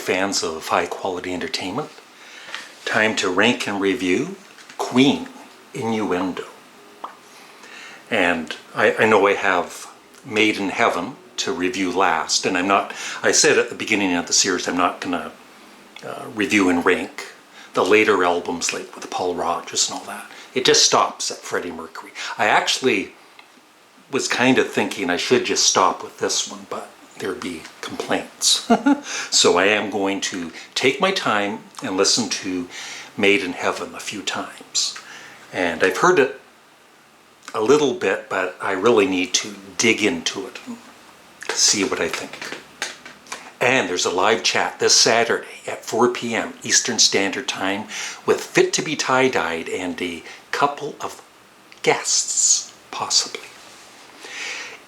fans of high-quality entertainment. Time to rank and review Queen, Innuendo. And I know I have Made in Heaven to review last, and I said at the beginning of the series I'm not going to review and rank the later albums like with Paul Rodgers and all that. It just stops at Freddie Mercury. I actually was kind of thinking I should just stop with this one, but there'd be complaints. So I am going to take my time and listen to Made in Heaven a few times. And I've heard it a little bit, but I really need to dig into it and see what I think. And there's a live chat this Saturday at 4 p.m. Eastern Standard Time with Fit to be Tie-Dyed and a couple of guests, possibly.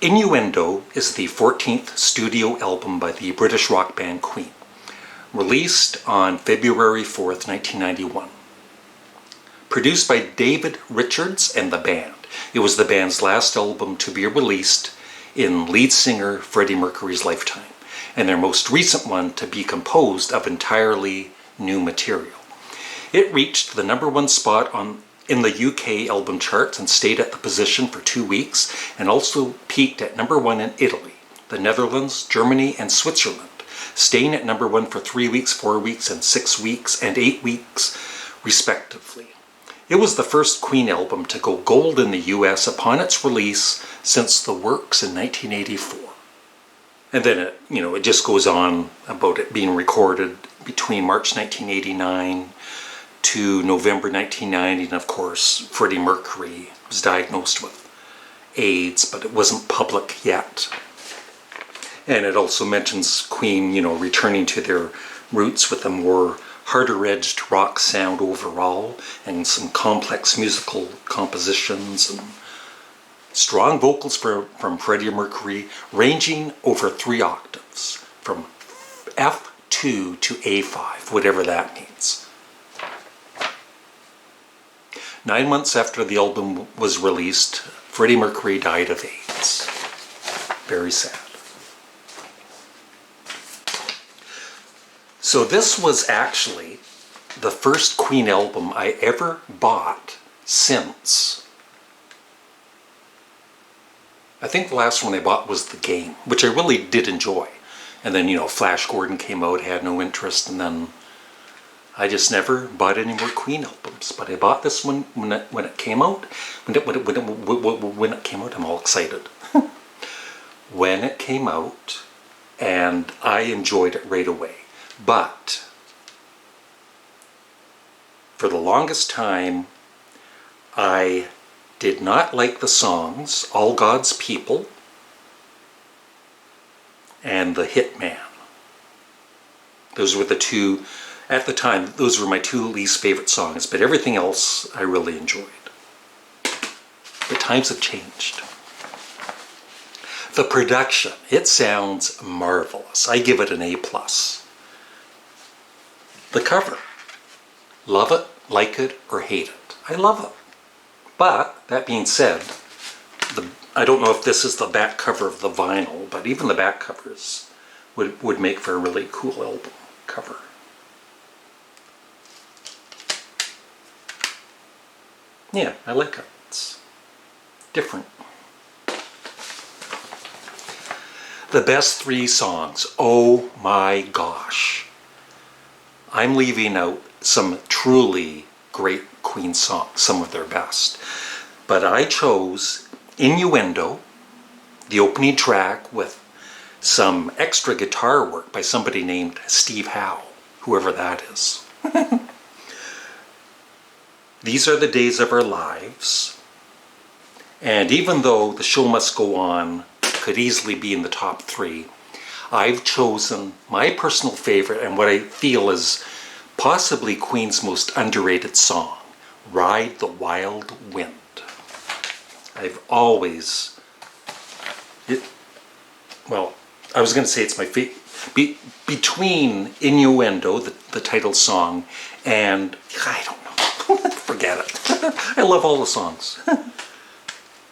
Innuendo is the 14th studio album by the British rock band Queen, released on February 4th, 1991. Produced by David Richards and the band. It was the band's last album to be released in lead singer Freddie Mercury's lifetime, and their most recent one to be composed of entirely new material. It reached the #1 spot in the UK album charts and stayed at the position for 2 weeks, and also peaked at #1 in Italy, the Netherlands, Germany, and Switzerland, staying at #1 for 3 weeks, 4 weeks, and 6 weeks, and 8 weeks, respectively. It was the first Queen album to go gold in the US upon its release since The Works in 1984. And then it just goes on about it being recorded between March 1989 to November 1990, and of course Freddie Mercury was diagnosed with AIDS, but it wasn't public yet. And it also mentions Queen, returning to their roots with a more harder-edged rock sound overall, and some complex musical compositions, and strong vocals from Freddie Mercury, ranging over 3 octaves, from F2 to A5, whatever that means. 9 months after the album was released, Freddie Mercury died of AIDS. Very sad. So this was actually the first Queen album I ever bought since. I think the last one I bought was The Game, which I really did enjoy. And then, Flash Gordon came out, had no interest, and then I just never bought any more Queen albums. But I bought this one when it came out. When it came out, I'm all excited. When it came out, and I enjoyed it right away. But for the longest time, I did not like the songs All God's People and The Hitman. Those were the two, at the time, those were my 2 least favorite songs, but everything else I really enjoyed. But times have changed. The production, it sounds marvelous. I give it an A+. The cover, love it, like it, or hate it. I love it. But, that being said, I don't know if this is the back cover of the vinyl, but even the back covers would make for a really cool album cover. Yeah, I like it. It's different. The best 3 songs. Oh my gosh. I'm leaving out some truly great Queen songs, some of their best. But I chose Innuendo, the opening track with some extra guitar work by somebody named Steve Howe, whoever that is. These Are the Days of Our Lives. And even though The Show Must Go On could easily be in the top 3, I've chosen my personal favorite and what I feel is possibly Queen's most underrated song, Ride the Wild Wind. I've always, I was going to say it's my favorite, between Innuendo, the title song, and, I don't know, forget it. I love all the songs.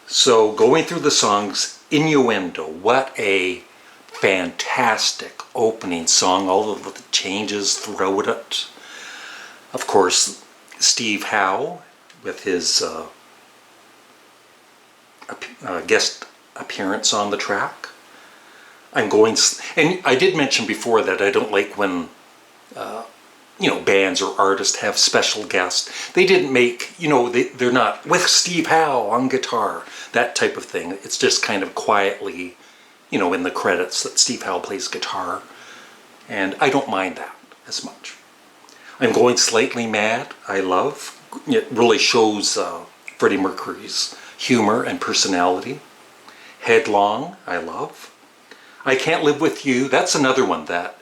So going through the songs, Innuendo, what a fantastic opening song, all of the changes throughout it. Of course, Steve Howe with his guest appearance on the track. And I did mention before that I don't like when bands or artists have special guests. They didn't make, they're not with Steve Howe on guitar, that type of thing. It's just kind of quietly, in the credits that Steve Howe plays guitar. And I don't mind that as much. I'm Going Slightly Mad, I love. It really shows Freddie Mercury's humor and personality. Headlong, I love. I Can't Live With You, that's another one that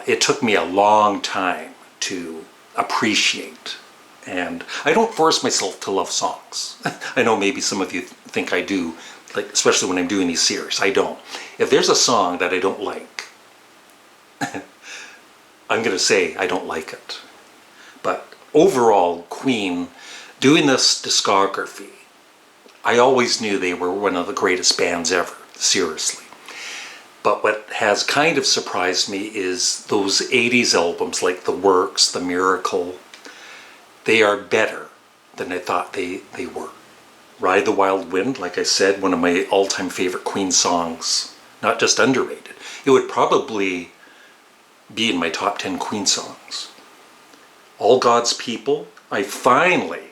it took me a long time to appreciate. And I don't force myself to love songs. I know maybe some of you think I do, like especially when I'm doing these series. I don't. If there's a song that I don't like, I'm going to say I don't like it. But overall, Queen, doing this discography, I always knew they were one of the greatest bands ever, seriously. But what has kind of surprised me is those 80s albums like The Works, The Miracle. They are better than I thought they were. Ride the Wild Wind, like I said, one of my all-time favorite Queen songs. Not just underrated. It would probably be in my top 10 Queen songs. All God's People, I finally,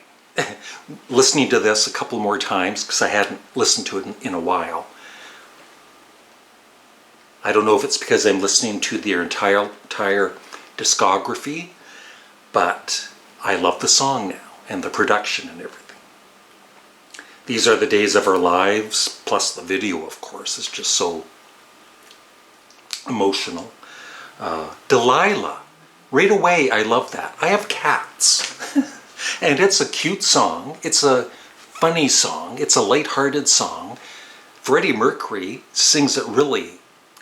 listening to this a couple more times because I hadn't listened to it in a while. I don't know if it's because I'm listening to their entire discography, but I love the song now and the production and everything. These Are the Days of Our Lives, plus the video, of course, is just so emotional. Delilah, right away, I love that. I have cats, and it's a cute song. It's a funny song. It's a lighthearted song. Freddie Mercury sings it really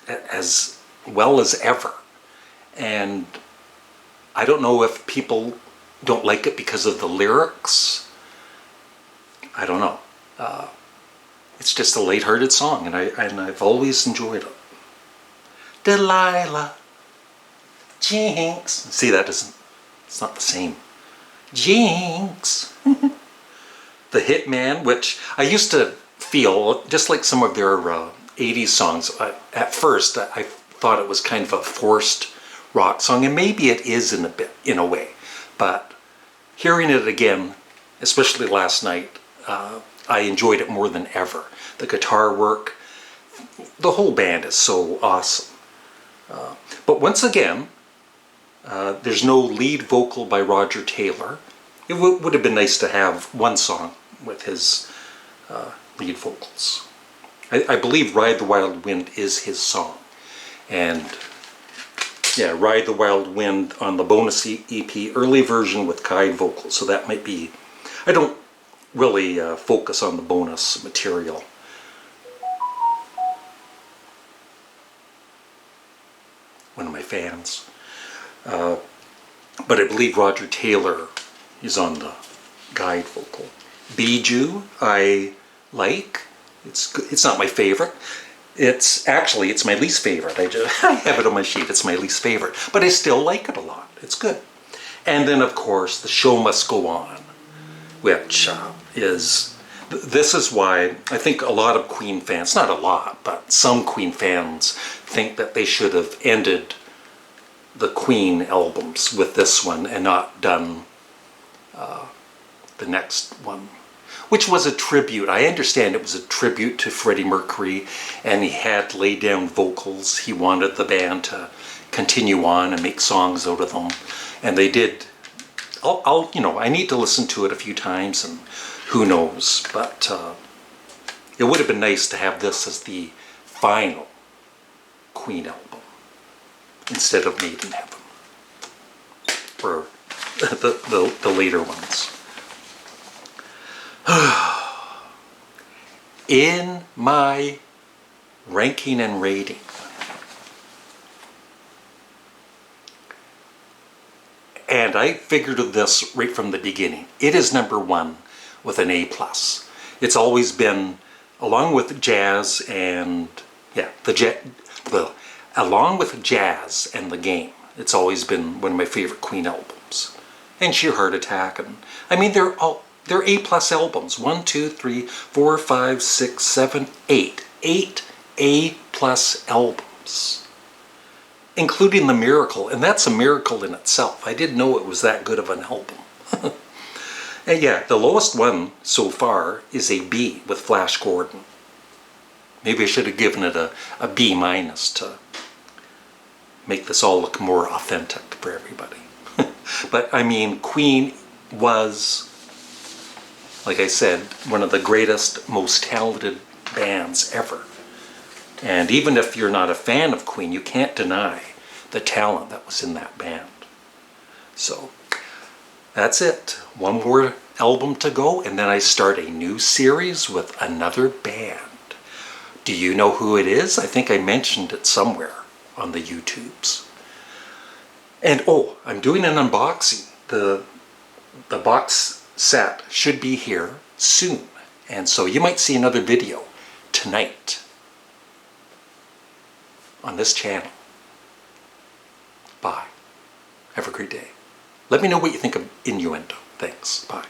as well as ever. And I don't know if people don't like it because of the lyrics. I don't know. It's just a lighthearted song, and I've always enjoyed it. Delilah, Jinx. See, it's not the same. Jinx. The Hitman, which I used to feel, just like some of their 80s songs, at first I thought it was kind of a forced rock song, and maybe it is in a way, but hearing it again, especially last night, I enjoyed it more than ever. The guitar work, the whole band is so awesome. But once again, there's no lead vocal by Roger Taylor. It would have been nice to have one song with his lead vocals. I believe Ride the Wild Wind is his song. And yeah, Ride the Wild Wind on the bonus EP, early version with guide vocals. So that might be, I don't really focus on the bonus material. One of my fans. But I believe Roger Taylor is on the guide vocal. Bijou, I like. It's not my favorite. It's my least favorite. I have it on my sheet. It's my least favorite. But I still like it a lot. It's good. And then, of course, The Show Must Go On, which this is why I think a lot of Queen fans, not a lot, but some Queen fans think that they should have ended the Queen albums with this one and not done the next one, which was a tribute. I understand it was a tribute to Freddie Mercury, and he had laid down vocals. He wanted the band to continue on and make songs out of them, and they did. I need to listen to it a few times, and who knows, but it would have been nice to have this as the final Queen album instead of Made in Heaven, or the later ones. In my ranking and rating, and I figured of this right from the beginning, it is number one with an A+. It's always been, along with jazz and along with Jazz and The Game. It's always been one of my favorite Queen albums. And Sheer Heart Attack, and I mean they're A+ albums. 1, 2, 3, 4, 5, 6, 7, 8. 8 A+ albums. Including The Miracle, and that's a miracle in itself. I didn't know it was that good of an album. And yeah, the lowest one so far is a B with Flash Gordon. Maybe I should have given it a B- to make this all look more authentic for everybody. But I mean, Queen was, like I said, one of the greatest, most talented bands ever. And even if you're not a fan of Queen, you can't deny the talent that was in that band. So that's it. One more album to go, and then I start a new series with another band. Do you know who it is? I think I mentioned it somewhere on the YouTubes. And oh, I'm doing an unboxing. The box set should be here soon. And so you might see another video tonight on this channel. Bye. Have a great day. Let me know what you think of Innuendo. Thanks. Bye.